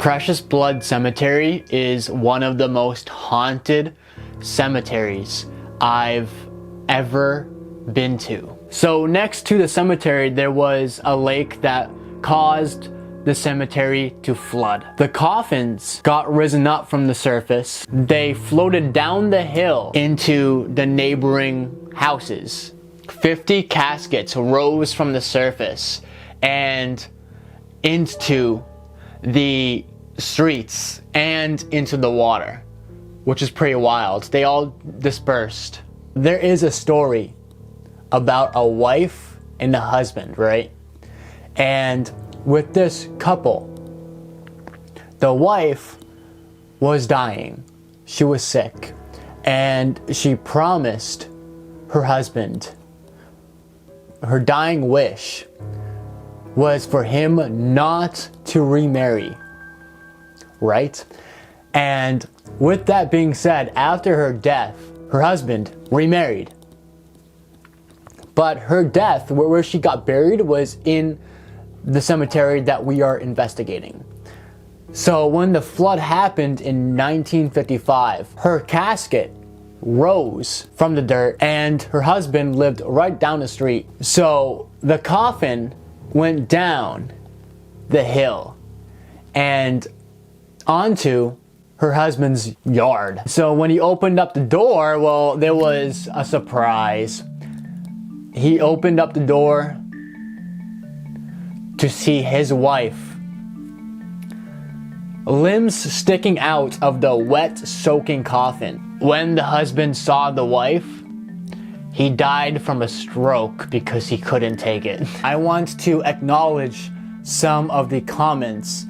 Precious Blood Cemetery is one of the most haunted cemeteries I've ever been to. So next to the cemetery, there was a lake that caused the cemetery to flood. The coffins got risen up from the surface. They floated down the hill into the neighboring houses. 50 caskets rose from the surface and into the streets and into the water, which is pretty wild. They all dispersed. There is a story about a wife and a husband, right? And with this couple, the wife was dying. She was sick, and she promised her husband, her dying wish was for him not to remarry, right? And with that being said, after her death, her husband remarried. But her death, where she got buried, was in the cemetery that we are investigating. So when the flood happened in 1955, her casket rose from the dirt and her husband lived right down the street. So the coffin went down the hill and onto her husband's yard. So when he opened up the door, well, there was a surprise. He opened up the door to see his wife, limbs sticking out of the wet, soaking coffin. When the husband saw the wife, he died from a stroke because he couldn't take it. I want to acknowledge some of the comments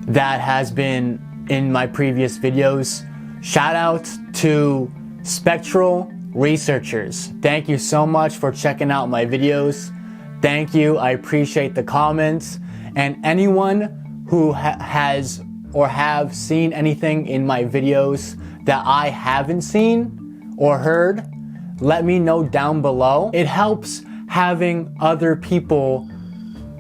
that has been in my previous videos. Shout out to Spectral Researchers. Thank you so much for checking out my videos. Thank you, I appreciate the comments. And anyone who has or have seen anything in my videos that I haven't seen or heard, let me know down below. It helps having other people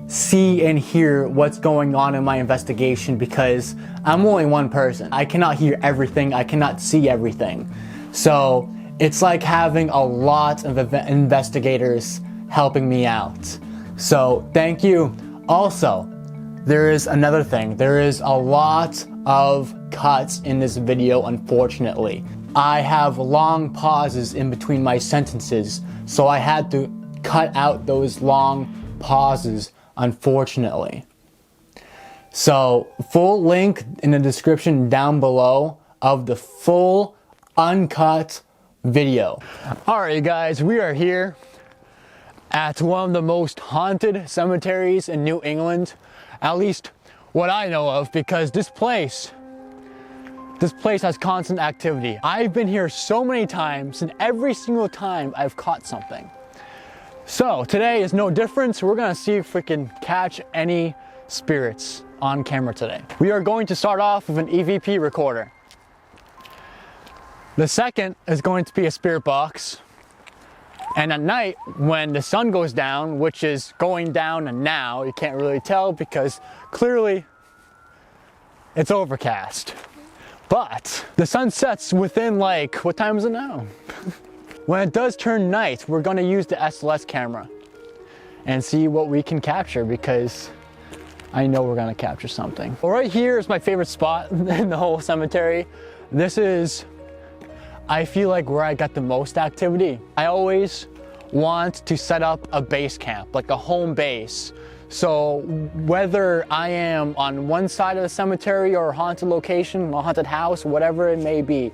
see and hear what's going on in my investigation because I'm only one person. I cannot hear everything, I cannot see everything. So it's like having a lot of investigators helping me out. So thank you. Also, there is another thing. There is a lot of cuts in this video, unfortunately. I have long pauses in between my sentences, so I had to cut out those long pauses, unfortunately. So, full link in the description down below of the full uncut video. Alright guys, we are here at one of the most haunted cemeteries in New England, at least what I know of, because this place has constant activity. I've been here so many times, and every single time I've caught something. So today is no different. We're gonna see if we can catch any spirits on camera today. We are going to start off with an EVP recorder. The second is going to be a spirit box. And at night, when the sun goes down, which is going down now, you can't really tell because clearly it's overcast. But the sun sets within like, what time is it now? When it does turn night, we're gonna use the SLS camera and see what we can capture because I know we're gonna capture something. Well, right here is my favorite spot in the whole cemetery. This is, I feel like, where I got the most activity. I always want to set up a base camp, like a home base. So whether I am on one side of the cemetery or a haunted location, a haunted house, whatever it may be,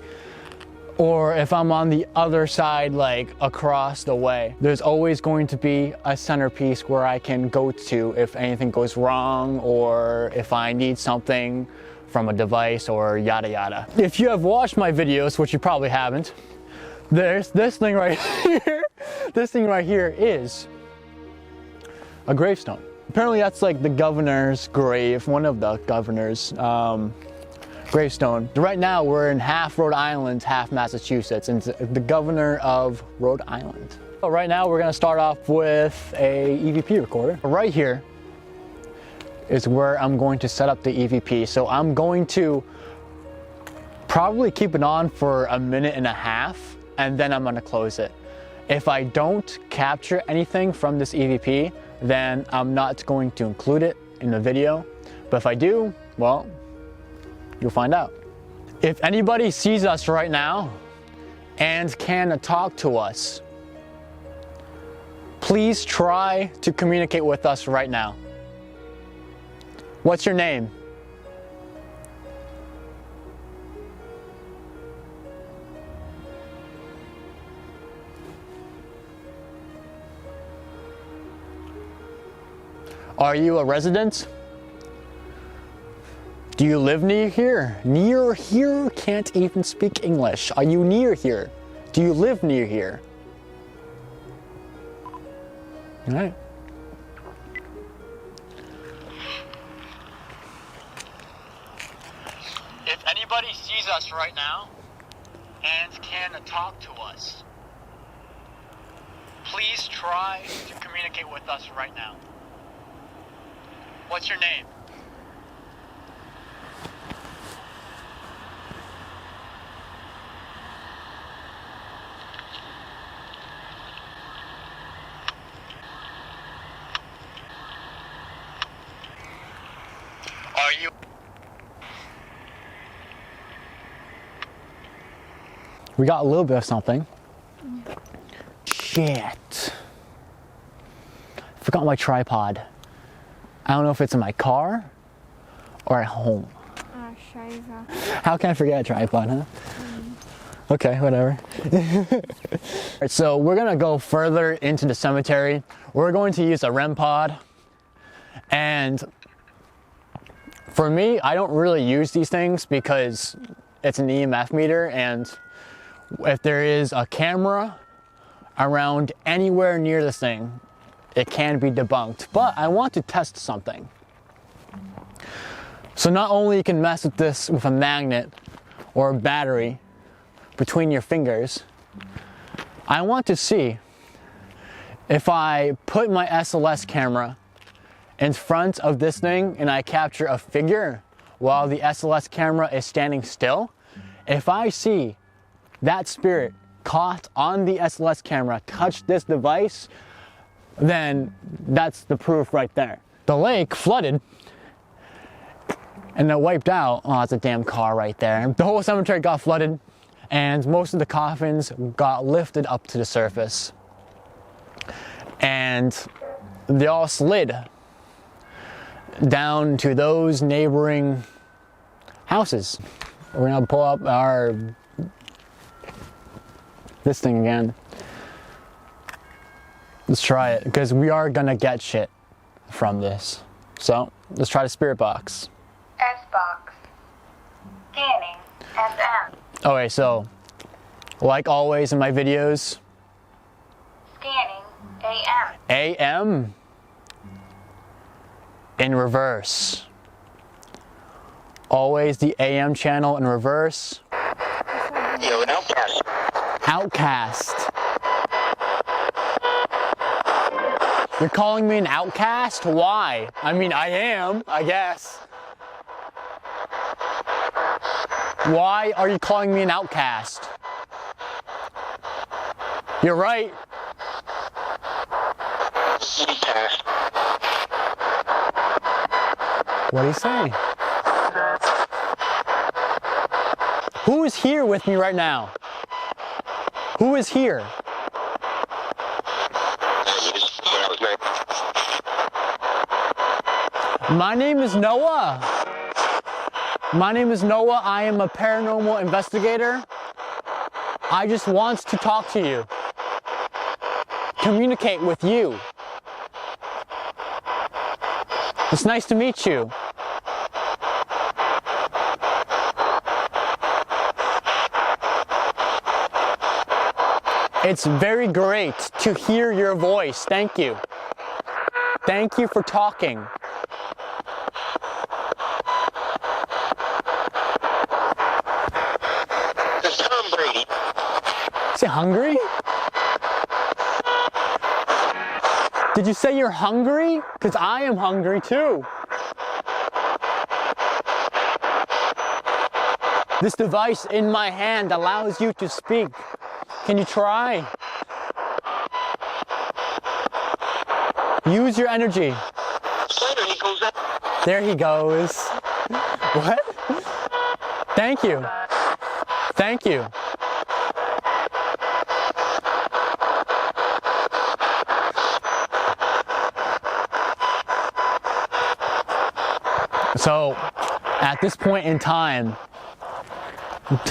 or if I'm on the other side, like across the way, there's always going to be a centerpiece where I can go to if anything goes wrong or if I need something from a device or yada yada. If you have watched my videos, which you probably haven't, there's this thing right here. This thing right here is a gravestone. Apparently that's like the governor's grave, one of the governor's gravestone. Right now we're in half Rhode Island, half Massachusetts, and it's the governor of Rhode Island. So right now we're gonna start off with a EVP recorder. Right here is where I'm going to set up the EVP. So I'm going to probably keep it on for a minute and a half, and then I'm going to close it. If I don't capture anything from this EVP, then I'm not going to include it in the video. But if I do, well, you'll find out. If anybody sees us right now and can talk to us, please try to communicate with us right now. What's your name? Are you a resident? Do you live near here? Near here? Can't even speak English. Are you near here? Do you live near here? All right. If anybody sees us right now and can talk to us, please try to communicate with us right now. What's your name? Are you? We got a little bit of something. Shit. Forgot my tripod. I don't know if it's in my car or at home. Oh, scheiße. How can I forget a tripod, huh? Okay, whatever. Alright, so we're gonna go further into the cemetery. We're going to use a REM pod. And for me, I don't really use these things because it's an EMF meter, and if there is a camera around anywhere near this thing, it can be debunked. But I want to test something. So not only you can mess with this with a magnet or a battery between your fingers, I want to see if I put my SLS camera in front of this thing and I capture a figure while the SLS camera is standing still. If I see that spirit caught on the SLS camera touch this device, then that's the proof right there. The lake flooded and it wiped out. Oh, it's a damn car right there. The whole cemetery got flooded and most of the coffins got lifted up to the surface. And they all slid down to those neighboring houses. We're gonna pull up this thing again. Let's try it, because we are gonna get shit from this. So, let's try the spirit box. S-box. Scanning. SM. Okay, so, like always in my videos, Scanning. AM. AM in reverse. Always the AM channel in reverse. Yo, an outcast. Outcast. You're calling me an outcast? Why? I mean, I am, I guess. Why are you calling me an outcast? You're right. Outcast. What do you say? Who is here with me right now? Who is here? My name is Noah. My name is Noah. I am a paranormal investigator. I just want to talk to you. Communicate with you. It's nice to meet you. It's very great to hear your voice. Thank you. Thank you for talking. It's Tom Brady. Is he hungry? Did you say you're hungry? Because I am hungry too. This device in my hand allows you to speak. Can you try? Use your energy. Later he goes out. There he goes. What? Thank you. Thank you. So, at this point in time,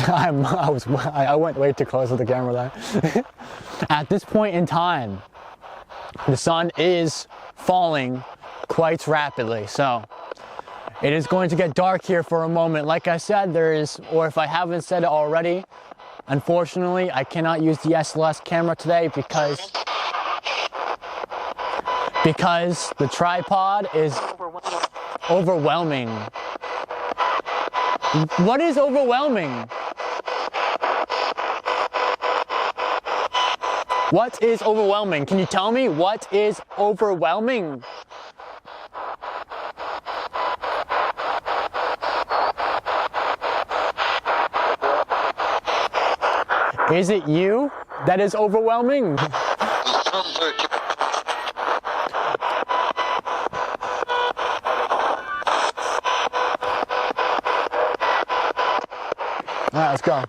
I went way too close to the camera there. At this point in time, the sun is falling quite rapidly, so it is going to get dark here for a moment. Like I said, or if I haven't said it already, unfortunately, I cannot use the SLS camera today because the tripod is overwhelming. What is overwhelming? What is overwhelming? Can you tell me what is overwhelming? Is it you that is overwhelming? All right, let's go.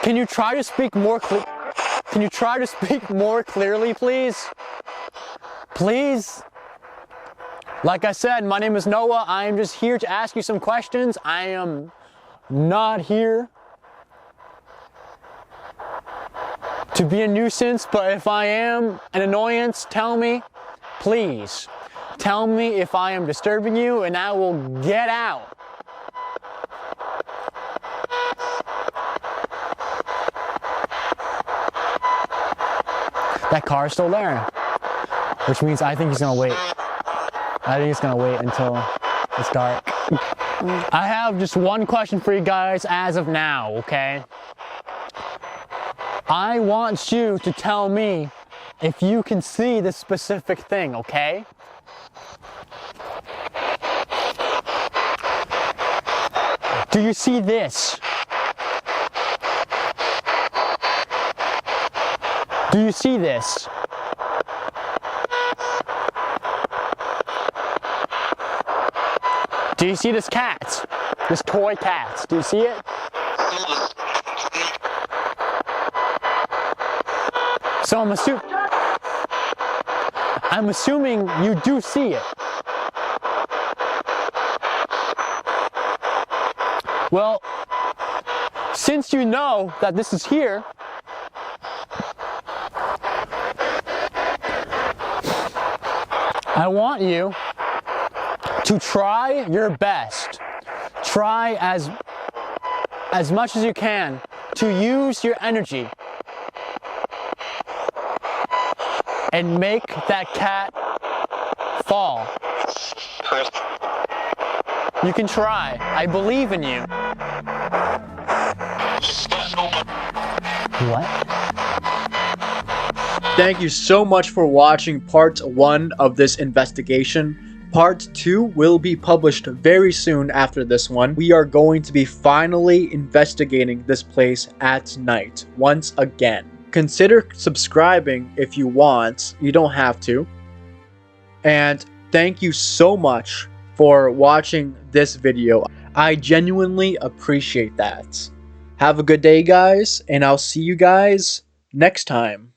Can you try to speak more Can you try to speak more clearly, please? Please? Like I said, my name is Noah. I am just here to ask you some questions. I am not here to be a nuisance, but if I am an annoyance, tell me, please. Tell me if I am disturbing you and I will get out. That car is still there, which means I think he's gonna wait. I think he's gonna wait until it's dark. I have just one question for you guys as of now, okay? I want you to tell me if you can see this specific thing, okay? Do you see this? Do you see this? Do you see this cat? This toy cat? Do you see it? So I'm assuming you do see it. Well, since you know that this is here, I want you to try your best. Try as much as you can to use your energy and make that cat fall. You can try. I believe in you. What? Thank you so much for watching part 1 of this investigation. Part 2 will be published very soon after this one. We are going to be finally investigating this place at night once again. Consider subscribing if you want. You don't have to. And thank you so much for watching this video. I genuinely appreciate that. Have a good day, guys, and I'll see you guys next time.